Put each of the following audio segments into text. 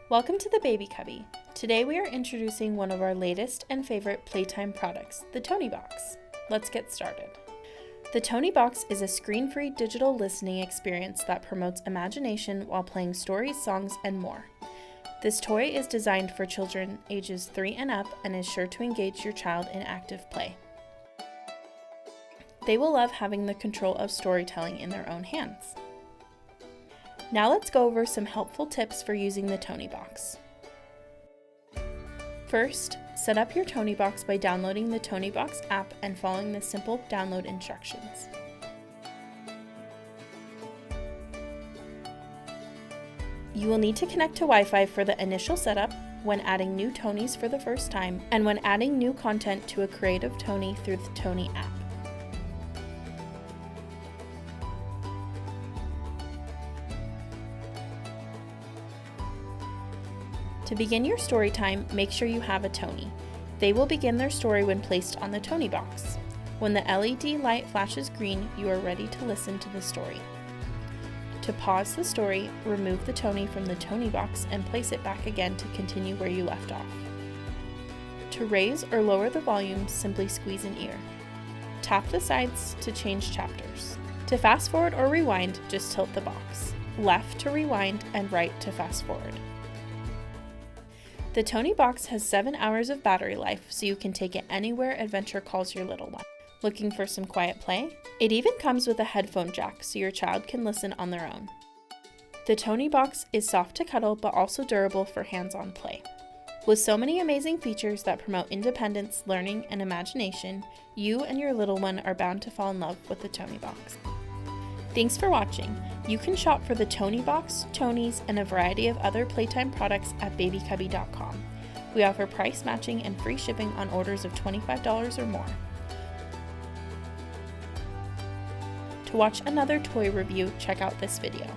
Welcome to the Baby Cubby. Today we are introducing one of our latest and favorite playtime products, the Toniebox. Let's get started. The Toniebox is a screen-free digital listening experience that promotes imagination while playing stories, songs, and more. This toy is designed for children ages 3 and up and is sure to engage your child in active play. They will love having the control of storytelling in their own hands. Now let's go over some helpful tips for using the Toniebox. First, set up your Toniebox by downloading the Toniebox app and following the simple download instructions. You will need to connect to Wi-Fi for the initial setup, when adding new Tonies for the first time, and when adding new content to a creative Tonie through the Toni app. To begin your story time, make sure you have a Tonie. They will begin their story when placed on the Toniebox. When the LED light flashes green, you are ready to listen to the story. To pause the story, remove the Tonie from the Toniebox and place it back again to continue where you left off. To raise or lower the volume, simply squeeze an ear. Tap the sides to change chapters. To fast forward or rewind, just tilt the box. Left to rewind and right to fast forward. The Toniebox has 7 hours of battery life, so you can take it anywhere adventure calls your little one. Looking for some quiet play? It even comes with a headphone jack, so your child can listen on their own. The Toniebox is soft to cuddle, but also durable for hands-on play. With so many amazing features that promote independence, learning, and imagination, you and your little one are bound to fall in love with the Toniebox. Thanks for watching. You can shop for the Toniebox, Tonies, and a variety of other playtime products at babycubby.com. We offer price matching and free shipping on orders of $25 or more. To watch another toy review, check out this video.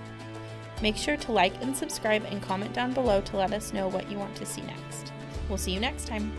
Make sure to like and subscribe and comment down below to let us know what you want to see next. We'll see you next time.